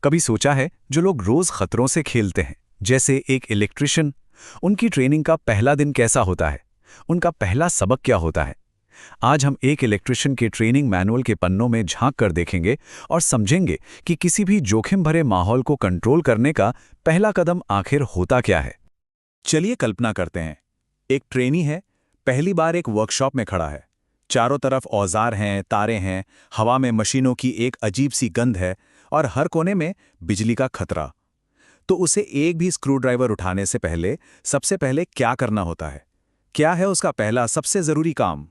कभी सोचा है जो लोग रोज खतरों से खेलते हैं, जैसे एक इलेक्ट्रिशियन, उनकी ट्रेनिंग का पहला दिन कैसा होता है? उनका पहला सबक क्या होता है? आज हम एक इलेक्ट्रिशियन के ट्रेनिंग मैनुअल के पन्नों में झांक कर देखेंगे और समझेंगे कि किसी भी जोखिम भरे माहौल को कंट्रोल करने का पहला कदम आखिर होता क्या है। चलिए कल्पना करते हैं, एक ट्रेनी है, पहली बार एक वर्कशॉप में खड़ा है। चारों तरफ औजार हैं, तारे हैं, हवा में मशीनों की एक अजीब सी गंध है और हर कोने में बिजली का खतरा। तो उसे एक भी स्क्रूड्राइवर उठाने से पहले सबसे पहले क्या करना होता है? क्या है उसका पहला सबसे जरूरी काम?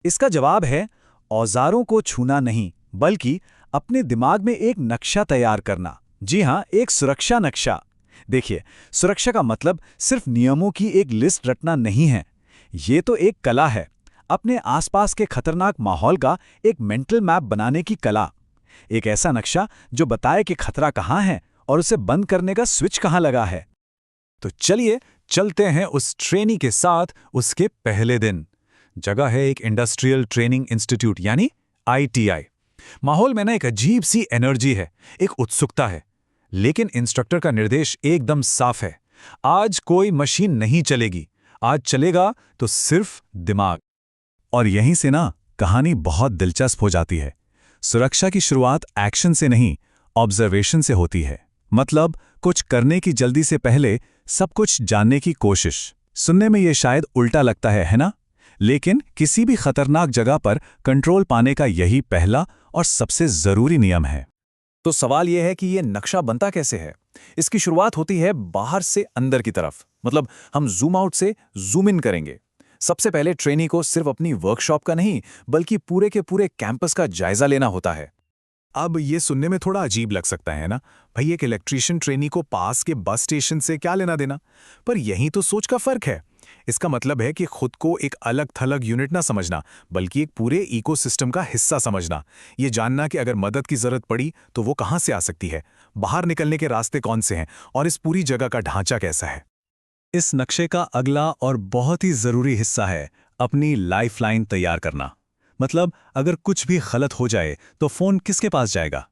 इसका जवाब है औजारों को छूना नहीं, बल्कि अपने दिमाग में एक नक्शा तैयार करना। जी हां, एक सुरक्षा नक्शा। देखिए, सुरक्षा का मतलब सिर्फ नियमों की एक लिस्ट रटना नहीं है। ये तो एक कला है, अपने आसपास के खतरनाक माहौल का एक मेंटल मैप बनाने की कला। एक ऐसा नक्शा जो बताए कि खतरा कहाँ है और उसे बंद करने का स्विच कहाँ लगा है। तो चलिए चलते हैं उस ट्रेनी के साथ उसके पहले दिन। जगह है एक इंडस्ट्रियल ट्रेनिंग इंस्टीट्यूट यानी ITI। माहौल में ना एक अजीब सी एनर्जी है, एक उत्सुकता है। लेकिन इंस्ट्रक्टर का निर्देश एकदम साफ है, आज कोई मशीन नहीं चलेगी, आज चलेगा तो सिर्फ दिमाग। और यहीं से ना कहानी बहुत दिलचस्प हो जाती है। सुरक्षा की शुरुआत एक्शन से नहीं, ऑब्जर्वेशन से होती है। मतलब कुछ करने की जल्दी से पहले सब कुछ जानने की कोशिश। सुनने में ये शायद उल्टा लगता है ना? लेकिन किसी भी खतरनाक जगह पर कंट्रोल पाने का यही पहला और सबसे जरूरी नियम है। तो सवाल यह है कि ये नक्शा बनता कैसे है? इसकी शुरुआत होती है बाहर से अंदर की तरफ। मतलब हम जूम आउट से जूम इन करेंगे। सबसे पहले ट्रेनी को सिर्फ अपनी वर्कशॉप का नहीं, बल्कि पूरे के पूरे कैंपस का जायजा लेना होता है। अब ये सुनने में थोड़ा अजीब लग सकता है ना, भाई एक इलेक्ट्रिशियन ट्रेनी को पास के बस स्टेशन से क्या लेना देना? पर यही तो सोच का फर्क है। इसका मतलब है कि खुद को एक अलग थलग यूनिट ना समझना, बल्कि एक पूरे इकोसिस्टम का हिस्सा समझना। ये जानना कि अगर मदद की जरूरत पड़ी तो वो कहाँ से आ सकती है, बाहर निकलने के रास्ते कौन से हैं और इस पूरी जगह का ढांचा कैसा है। इस नक्शे का अगला और बहुत ही जरूरी हिस्सा है अपनी लाइफलाइन तैयार करना। मतलब अगर कुछ भी गलत हो जाए तो फोन किसके पास जाएगा?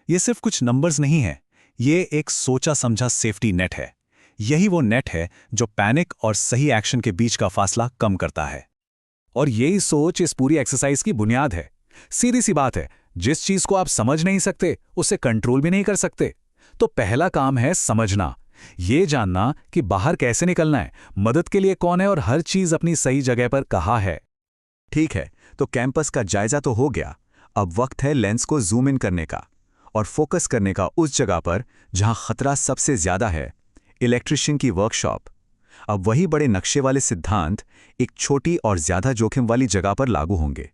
ये सिर्फ कुछ नंबर्स नहीं है, ये एक सोचा समझा सेफ्टी नेट है। यही वो नेट है जो पैनिक और सही एक्शन के बीच का फासला कम करता है। और यही सोच इस पूरी एक्सरसाइज की बुनियाद है। सीधी सी बात है, जिस चीज को आप समझ नहीं सकते उसे कंट्रोल भी नहीं कर सकते। तो पहला काम है समझना, ये जानना कि बाहर कैसे निकलना है, मदद के लिए कौन है और हर चीज अपनी सही जगह पर कहाँ है। ठीक है, तो कैंपस का जायजा तो हो गया। अब वक्त है लेंस को जूम इन करने का और फोकस करने का उस जगह पर जहां खतरा सबसे ज्यादा है, इलेक्ट्रिशियन की वर्कशॉप। अब वही बड़े नक्शे वाले सिद्धांत एक छोटी और ज्यादा जोखिम वाली जगह पर लागू होंगे।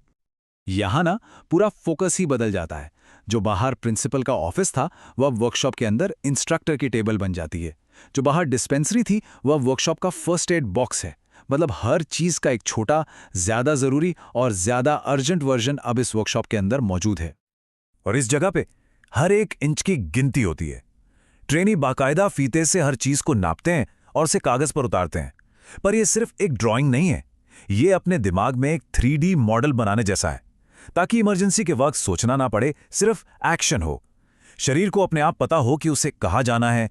यहां ना पूरा फोकस ही बदल जाता है। जो बाहर प्रिंसिपल का ऑफिस था वह वर्कशॉप के अंदर इंस्ट्रक्टर की टेबल बन जाती है। जो बाहर डिस्पेंसरी थी वह वर्कशॉप का फर्स्ट एड बॉक्स है। मतलब हर चीज का एक छोटा, ज्यादा जरूरी और ज्यादा अर्जेंट वर्जन अब इस वर्कशॉप के अंदर मौजूद है। और इस जगह पे हर एक इंच की गिनती होती है। ट्रेनी बाकायदा फीते से हर चीज को नापते हैं और उसे कागज पर उतारते हैं। पर यह सिर्फ एक ड्राइंग नहीं है, ये अपने दिमाग में एक 3D मॉडल बनाने जैसा है, ताकि इमरजेंसी के वक्त सोचना ना पड़े, सिर्फ एक्शन हो। शरीर को अपने आप पता हो कि उसे कहाँ जाना है।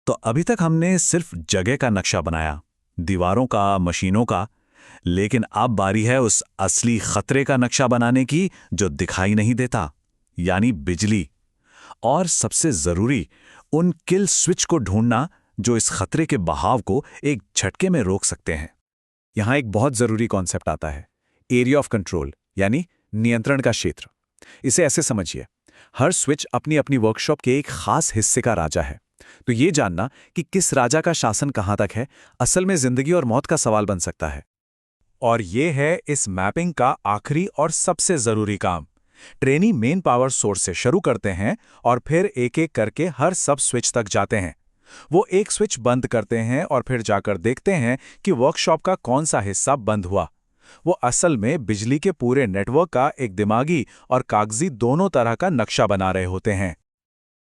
तो अभी तक हमने सिर्फ जगह का नक्शा बनाया, दीवारों का, मशीनों का। लेकिन अब बारी है उस असली खतरे का नक्शा बनाने की जो दिखाई नहीं देता, यानी बिजली। और सबसे जरूरी, उन किल स्विच को ढूंढना जो इस खतरे के बहाव को एक झटके में रोक सकते हैं। यहां एक बहुत जरूरी कॉन्सेप्ट आता है, एरिया ऑफ कंट्रोल, यानी नियंत्रण का क्षेत्र। इसे ऐसे समझिए, हर स्विच अपनी अपनी वर्कशॉप के एक खास हिस्से का राजा है। तो ये जानना कि किस राजा का शासन कहां तक है, असल में जिंदगी और मौत का सवाल बन सकता है। और ये है इस मैपिंग का आखिरी और सबसे जरूरी काम। ट्रेनी मेन पावर सोर्स से शुरू करते हैं और फिर एक एक करके हर सब स्विच तक जाते हैं। वो एक स्विच बंद करते हैं और फिर जाकर देखते हैं कि वर्कशॉप का कौन सा हिस्सा बंद हुआ। वो असल में बिजली के पूरे नेटवर्क का एक दिमागी और कागजी दोनों तरह का नक्शा बना रहे होते हैं।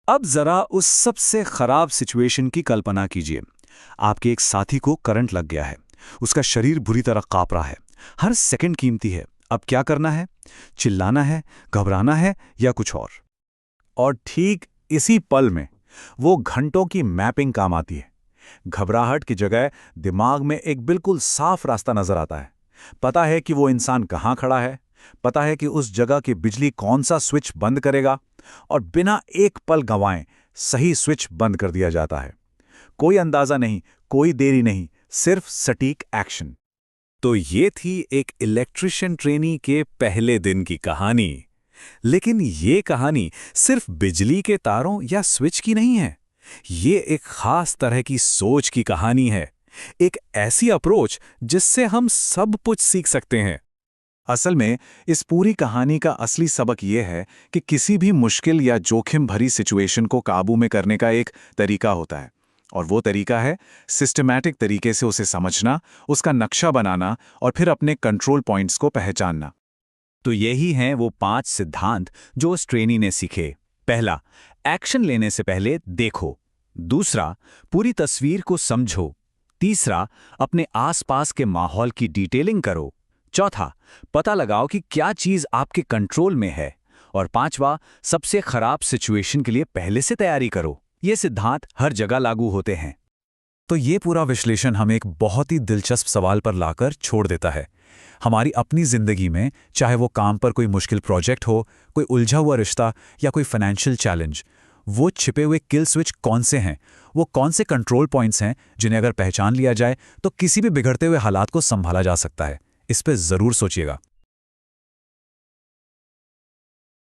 अब जरा उस सबसे खराब सिचुएशन की कल्पना कीजिए। आपके एक साथी को करंट लग गया है, उसका शरीर बुरी तरह कांप रहा है, हर सेकंड कीमती है। अब क्या करना है? चिल्लाना है, घबराना है या कुछ और? और ठीक इसी पल में वो घंटों की मैपिंग काम आती है। घबराहट की जगह दिमाग में एक बिल्कुल साफ रास्ता नजर आता है। पता है कि वो इंसान कहाँ खड़ा है, पता है कि उस जगह की बिजली कौन सा स्विच बंद करेगा, और बिना एक पल गंवाए सही स्विच बंद कर दिया जाता है। कोई अंदाजा नहीं, कोई देरी नहीं, सिर्फ सटीक एक्शन। तो ये थी एक इलेक्ट्रिशियन ट्रेनी के पहले दिन की कहानी। लेकिन ये कहानी सिर्फ बिजली के तारों या स्विच की नहीं है। ये एक खास तरह की सोच की कहानी है, एक ऐसी अप्रोच जिससे हम सब कुछ सीख सकते हैं। असल में इस पूरी कहानी का असली सबक यह है कि किसी भी मुश्किल या जोखिम भरी सिचुएशन को काबू में करने का एक तरीका होता है, और वो तरीका है सिस्टमैटिक तरीके से उसे समझना, उसका नक्शा बनाना और फिर अपने कंट्रोल पॉइंट्स को पहचानना। तो यही हैं वो 5 सिद्धांत जो उस ट्रेनी ने सीखे। पहला, एक्शन लेने से पहले देखो। दूसरा, पूरी तस्वीर को समझो। तीसरा, अपने आसपास के माहौल की डिटेलिंग करो। चौथा, पता लगाओ कि क्या चीज़ आपके कंट्रोल में है। और पांचवा, सबसे खराब सिचुएशन के लिए पहले से तैयारी करो। ये सिद्धांत हर जगह लागू होते हैं। तो ये पूरा विश्लेषण हमें एक बहुत ही दिलचस्प सवाल पर लाकर छोड़ देता है। हमारी अपनी जिंदगी में, चाहे वो काम पर कोई मुश्किल प्रोजेक्ट हो, कोई उलझा हुआ रिश्ता या कोई फाइनेंशियल चैलेंज, वो छिपे हुए किल स्विच कौन से हैं, वो कौन से कंट्रोल पॉइंट्स हैं जिन्हें अगर पहचान लिया जाए तो किसी भी बिगड़ते हुए हालात को संभाला जा सकता है। इस पे जरूर सोचिएगा।